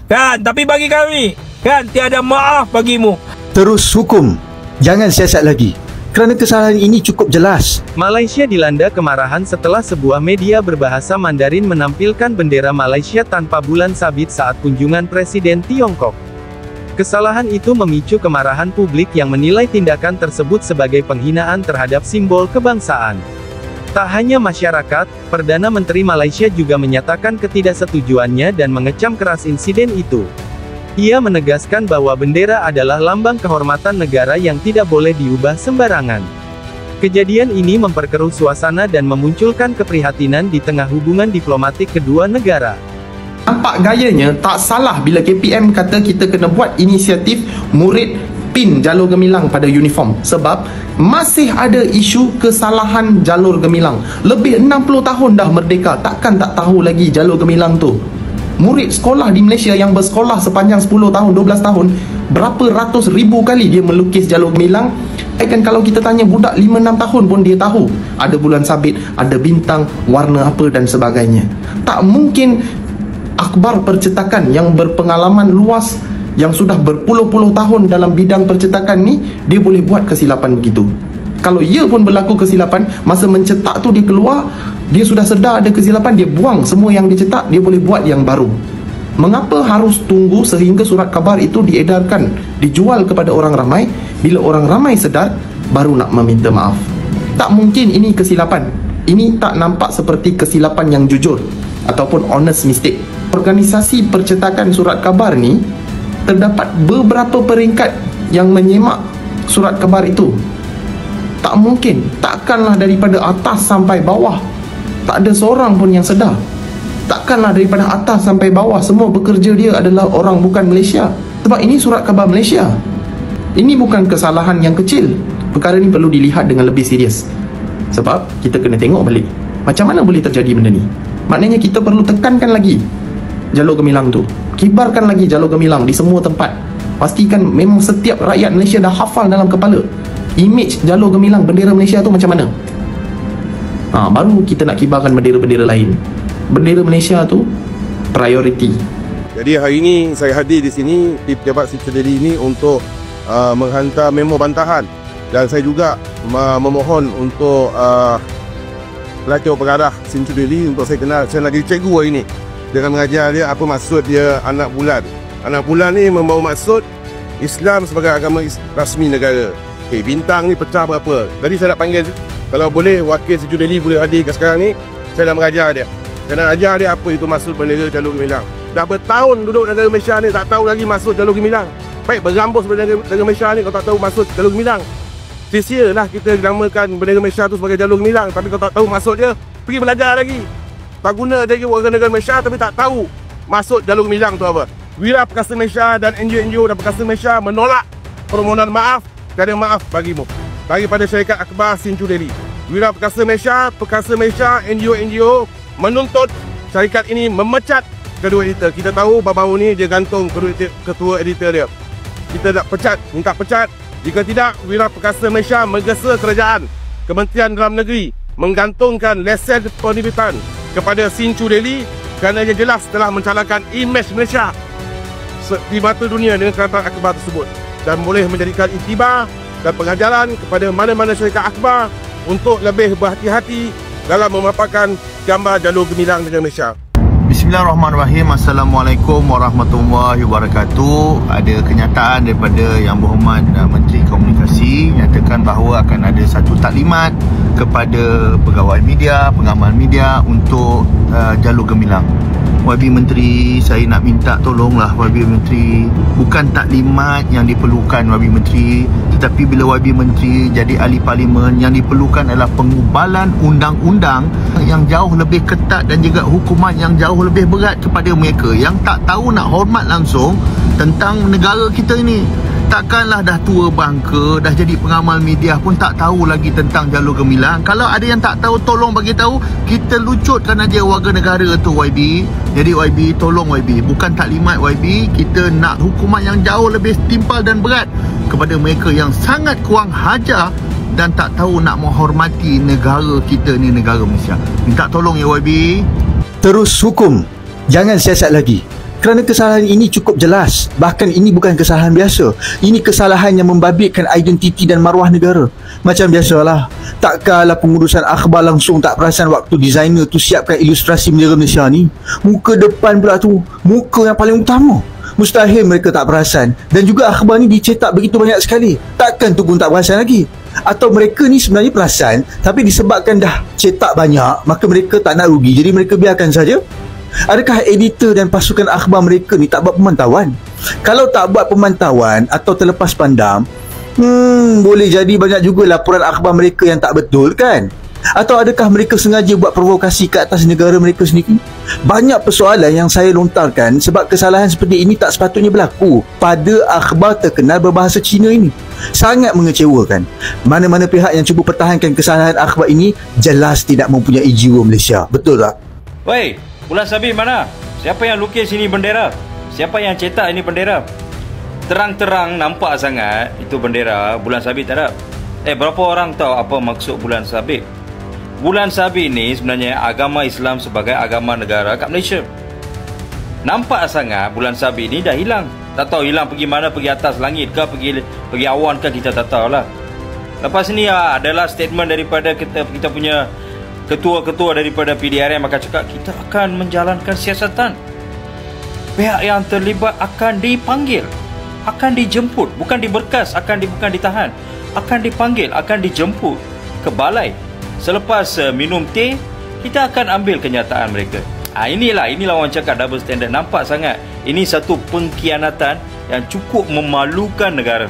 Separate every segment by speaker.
Speaker 1: kan? Tapi bagi kami, kan, tiada maaf bagimu.
Speaker 2: Terus hukum, jangan siasat lagi, kerana kesalahan ini cukup jelas.
Speaker 3: Malaysia dilanda kemarahan setelah sebuah media berbahasa Mandarin menampilkan bendera Malaysia tanpa bulan sabit saat kunjungan Presiden Tiongkok. Kesalahan itu memicu kemarahan publik yang menilai tindakan tersebut sebagai penghinaan terhadap simbol kebangsaan. Tak hanya masyarakat, Perdana Menteri Malaysia juga menyatakan ketidaksetujuannya dan mengecam keras insiden itu. Ia menegaskan bahwa bendera adalah lambang kehormatan negara yang tidak boleh diubah sembarangan. Kejadian ini memperkeruh suasana dan memunculkan keprihatinan di tengah hubungan diplomatik kedua negara.
Speaker 4: Nampak gayanya tak salah bila KPM kata kita kena buat inisiatif murid pin jalur gemilang pada uniform, sebab masih ada isu kesalahan jalur gemilang. Lebih 60 tahun dah merdeka, takkan tak tahu lagi jalur gemilang tu. Murid sekolah di Malaysia yang bersekolah sepanjang 10 tahun, 12 tahun, berapa ratus ribu kali dia melukis jalur gemilang. Kan kalau kita tanya budak 5-6 tahun pun dia tahu ada bulan sabit, ada bintang, warna apa dan sebagainya. Tak mungkin akhbar percetakan yang berpengalaman luas, yang sudah berpuluh-puluh tahun dalam bidang percetakan ni, dia boleh buat kesilapan begitu. Kalau ia pun berlaku kesilapan, masa mencetak tu dia keluar, dia sudah sedar ada kesilapan, dia buang semua yang dicetak, dia boleh buat yang baru. Mengapa harus tunggu sehingga surat khabar itu diedarkan, dijual kepada orang ramai, bila orang ramai sedar, baru nak meminta maaf? Tak mungkin ini kesilapan. Ini tak nampak seperti kesilapan yang jujur ataupun honest mistake. Organisasi percetakan surat khabar ni, terdapat beberapa peringkat yang menyemak surat khabar itu. Tak mungkin, takkanlah daripada atas sampai bawah tak ada seorang pun yang sedar. Takkanlah daripada atas sampai bawah semua bekerja dia adalah orang bukan Malaysia. Sebab ini surat khabar Malaysia. Ini bukan kesalahan yang kecil. Perkara ni perlu dilihat dengan lebih serius. Sebab kita kena tengok balik, macam mana boleh terjadi benda ni. Maknanya kita perlu tekankan lagi jalur gemilang tu, kibarkan lagi jalur gemilang di semua tempat. Pastikan memang setiap rakyat Malaysia dah hafal dalam kepala imej jalur gemilang bendera Malaysia tu macam mana. Baru kita nak kibarkan bendera-bendera lain. Bendera Malaysia tu priority.
Speaker 5: Jadi hari ini saya hadir di sini di Pejabat Central Delhi ini untuk menghantar memo bantahan, dan saya juga memohon untuk Pelajar Pengarah Central Delhi untuk saya kenal. Saya nak jadi cikgu hari ini dengan mengajar dia apa maksud dia anak bulan. Anak bulan ni membawa maksud Islam sebagai agama rasmi negara. Bintang ni pecah berapa. Tadi saya nak panggil, kalau boleh wakil Central Delhi boleh hadir ke sekarang ni. Saya nak mengajar dia. Saya nak ajar dia apa itu maksud bendera jalur gemilang. Dah bertahun duduk negara Malaysia ni tak tahu lagi maksud jalur gemilang. Baik berambus negara Malaysia ni kalau tak tahu maksud jalur gemilang. Sia-sialah kita namakan bendera Malaysia tu sebagai jalur gemilang, tapi kalau tak tahu maksud dia, pergi belajar lagi. Tak guna jadi warga negara Malaysia tapi tak tahu maksud jalur gemilang tu apa. Wira Perkasa Malaysia dan NGO dan Perkasa Malaysia menolak permohonan maaf. Tiada maaf bagimu daripada syarikat akhbar Central Delhi. Wira Perkasa Malaysia, NGO menuntut syarikat ini memecat kedua editor. Kita tahu baru-baru ni dia gantung ketua editor dia. Kita nak pecat, minta pecat. Jika tidak, Wira Perkasa Malaysia menggesa kerajaan Kementerian Dalam Negeri menggantungkan lesen penerbitan kepada Central Delhi kerana dia jelas telah mencalahkan imej Malaysia di mata dunia dengan kerajaan akhbar tersebut, dan boleh menjadikan iktibar dan pengajaran kepada mana-mana syarikat akhbar untuk lebih berhati-hati dalam memaparkan gambar jalur gemilang negara Malaysia.
Speaker 6: Bismillahirrahmanirrahim. Assalamualaikum warahmatullahi wabarakatuh. Ada kenyataan daripada Yang Berhormat Menteri Komunikasi nyatakan bahawa akan ada satu taklimat kepada pegawai media, pengamal media untuk jalur gemilang. YB Menteri, saya nak minta tolonglah YB Menteri. Bukan taklimat yang diperlukan YB Menteri, tetapi bila YB Menteri jadi ahli parlimen, yang diperlukan adalah pengubalan undang-undang yang jauh lebih ketat dan juga hukuman yang jauh lebih berat kepada mereka yang tak tahu nak hormat langsung tentang negara kita ini. Takkanlah dah tua bangka, dah jadi pengamal media pun tak tahu lagi tentang jalur gemilang. Kalau ada yang tak tahu, tolong bagi tahu. Kita lucutkan aja warga negara tu YB. Jadi YB, tolong YB. Bukan taklimat YB, kita nak hukuman yang jauh lebih timpal dan berat kepada mereka yang sangat kurang hajar dan tak tahu nak menghormati negara kita ni, negara Malaysia. Minta tolong ya YB.
Speaker 2: Terus hukum, jangan siasat lagi, Kerana kesalahan ini cukup jelas. Bahkan ini bukan kesalahan biasa. Ini kesalahan yang membabitkan identiti dan maruah negara. Macam biasalah, takkanlah pengurusan akhbar langsung tak perasan waktu designer tu siapkan ilustrasi bendera Malaysia ni. Muka depan pula tu, muka yang paling utama. Mustahil mereka tak perasan. Dan juga akhbar ni dicetak begitu banyak sekali. Takkan tu pun tak perasan lagi? Atau mereka ni sebenarnya perasan, tapi disebabkan dah cetak banyak, maka mereka tak nak rugi, jadi mereka biarkan saja? Adakah editor dan pasukan akhbar mereka ni tak buat pemantauan? Kalau tak buat pemantauan atau terlepas pandang, boleh jadi banyak juga laporan akhbar mereka yang tak betul kan? Atau adakah mereka sengaja buat provokasi ke atas negara mereka sendiri? Banyak persoalan yang saya lontarkan sebab kesalahan seperti ini tak sepatutnya berlaku pada akhbar terkenal berbahasa Cina ini. Sangat mengecewakan. Mana-mana pihak yang cuba pertahankan kesalahan akhbar ini jelas tidak mempunyai jiwa Malaysia. Betul tak?
Speaker 7: Wei, Bulan Sabit mana? Siapa yang lukis ini bendera? Siapa yang cetak ini bendera? Terang-terang nampak sangat itu bendera. Bulan Sabit tak ada. Berapa orang tahu apa maksud Bulan Sabit? Bulan Sabit ni sebenarnya agama Islam sebagai agama negara kat Malaysia. Nampak sangat Bulan Sabit ni dah hilang. Tak tahu hilang pergi mana, pergi atas langit ke, pergi awan ke, kita tak tahu lah. Lepas ni adalah statement daripada kita punya ketua-ketua daripada PDRM akan cakap kita akan menjalankan siasatan. Pihak yang terlibat akan dipanggil, akan dijemput, bukan diberkas, bukan ditahan, akan dipanggil, akan dijemput ke balai. Selepas minum teh, kita akan ambil kenyataan mereka. Inilah orang cakap double standard. Nampak sangat ini satu pengkhianatan yang cukup memalukan negara.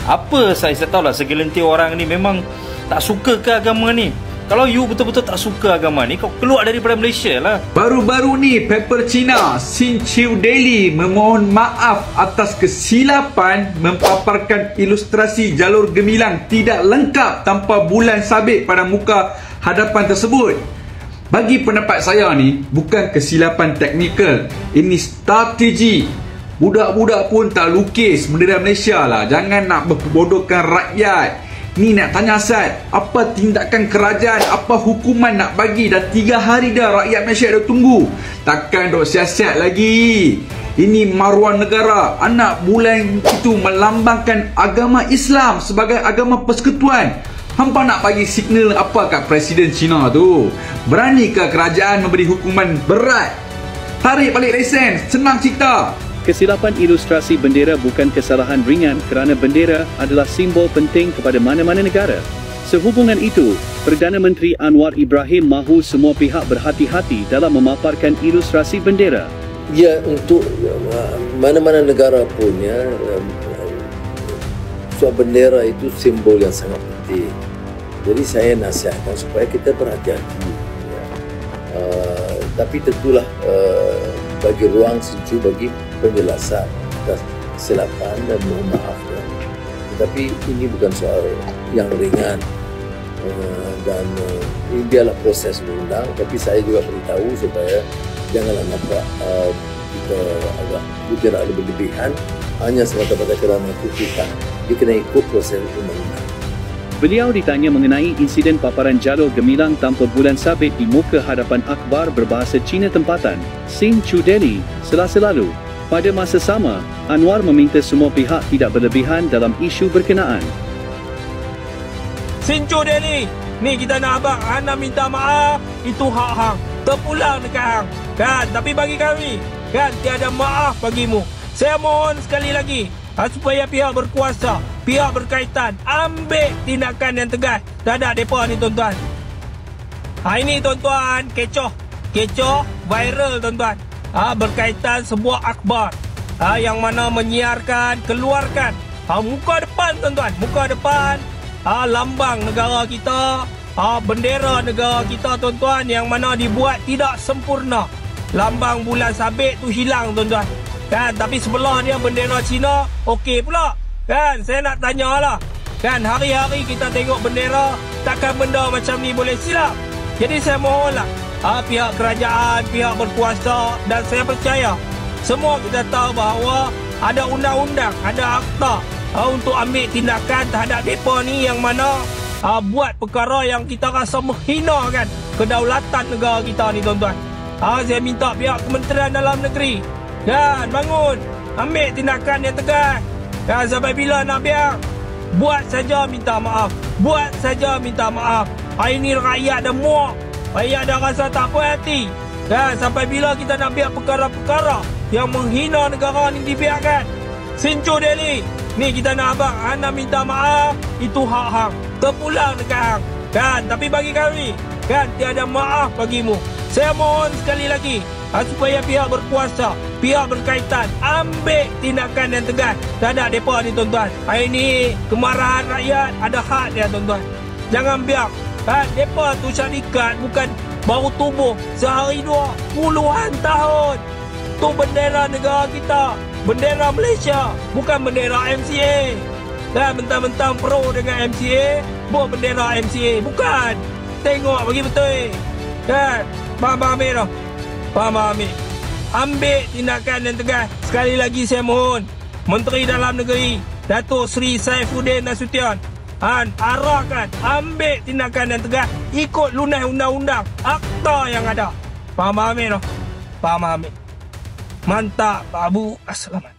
Speaker 7: Apa saya tahu lah, segelintir orang ni memang tak suka ke agama ni. Kalau you betul-betul tak suka agama ni, kau keluar daripada Malaysia lah.
Speaker 8: Baru-baru ni paper Cina Sin Chiu Daily memohon maaf atas kesilapan mempaparkan ilustrasi jalur gemilang tidak lengkap tanpa bulan sabit pada muka hadapan tersebut. Bagi pendapat saya ni bukan kesilapan teknikal, ini strategi. Budak-budak pun tak lukis bendera Malaysia lah. Jangan nak berbodohkan rakyat. Ni nak tanya Asad, apa tindakan kerajaan, apa hukuman nak bagi? Dah 3 hari dah rakyat Malaysia dah tunggu. Takkan dok siasat lagi. Ini maruah negara. Anak bulan itu melambangkan agama Islam sebagai agama persekutuan. Hampa nak bagi signal apa kat Presiden Cina tu? Beranikah kerajaan memberi hukuman berat? Tarik balik lesen, senang cerita.
Speaker 9: Kesilapan ilustrasi bendera bukan kesalahan ringan kerana bendera adalah simbol penting kepada mana-mana negara. Sehubungan itu, Perdana Menteri Anwar Ibrahim mahu semua pihak berhati-hati dalam memaparkan ilustrasi bendera.
Speaker 10: Ya, untuk mana-mana negara pun soal bendera itu simbol yang sangat penting. Jadi saya nasihatkan supaya kita berhati-hati. Tapi tentulah bagi ruang sejuk bagi penjelasan atas kesilapan dan mohon maaf. Tetapi ini bukan soal yang ringan dan ini biarlah proses undang. Tapi saya juga beritahu supaya janganlah nampak kita agak bergerak lebih-lebihan hanya semata-mata kerana itu kita kena ikut proses undang-undang.
Speaker 9: Beliau ditanya mengenai insiden paparan jalur gemilang tanpa bulan sabit di muka hadapan akhbar berbahasa Cina tempatan Sin Chiu Daily Selasa lalu. Pada masa sama, Anwar meminta semua pihak tidak berlebihan dalam isu berkenaan.
Speaker 1: Sin Chiu Daily, ni kita nak abang Ana minta maaf, itu hak hang. Terpulang dekat hang. Kan, tapi bagi kami, kan tiada maaf bagimu. Saya mohon sekali lagi supaya pihak berkuasa, pihak berkaitan ambil tindakan yang tegas terhadap mereka ni tuan-tuan. Ini tuan-tuan kecoh viral tuan-tuan. Berkaitan sebuah akhbar yang mana menyiarkan, keluarkan muka depan tuan-tuan, muka depan lambang negara kita, bendera negara kita tuan-tuan, yang mana dibuat tidak sempurna. Lambang bulan sabit tu hilang tuan-tuan. Kan, tapi sebelah dia bendera Cina okey pula. Kan, saya nak tanyalah. Kan, hari-hari kita tengok bendera, takkan benda macam ni boleh silap. Jadi saya mohonlah pihak kerajaan, pihak berkuasa, dan saya percaya semua kita tahu bahawa ada undang-undang, ada akta untuk ambil tindakan terhadap mereka ni yang mana buat perkara yang kita rasa menghina kan kedaulatan negara kita ni tuan-tuan. Saya minta pihak Kementerian Dalam Negeri kan bangun, ambil tindakan yang tegas. Dan sampai bila nak biar? Buat saja minta maaf. Buat saja minta maaf. Hari ni rakyat dah muak. Rakyat dah rasa tak puas hati. Dan sampai bila kita nak biar perkara-perkara yang menghina negara ni dibiarkan? Sincu Delhi, ni kita nak abang anda minta maaf, itu hak hang. Terpulang dekat hang. Kan, tapi bagi kami, kan tiada maaf bagimu. Saya mohon sekali lagi supaya pihak berkuasa, pihak berkaitan ambil tindakan yang tegas terhadap mereka ni tuan-tuan. Hari ni kemarahan rakyat ada hak dia tuan-tuan. Jangan biar kan mereka tu syarikat bukan baru tubuh sehari dua, puluhan tahun. Tu bendera negara kita, bendera Malaysia, bukan bendera MCA. Dan mentang-mentang pro dengan MCA, buat bendera MCA. Bukan. Tengok bagi betul. Kan? Faham ambil dah. Faham ambil. Ambil tindakan yang tegas. Sekali lagi saya mohon Menteri Dalam Negeri Datuk Seri Saifuddin Nasution arahkan ambil tindakan yang tegas, ikut lunas undang-undang akta yang ada. Faham ambil dah. Faham ambil. Mantap Pak Abu. Assalamualaikum.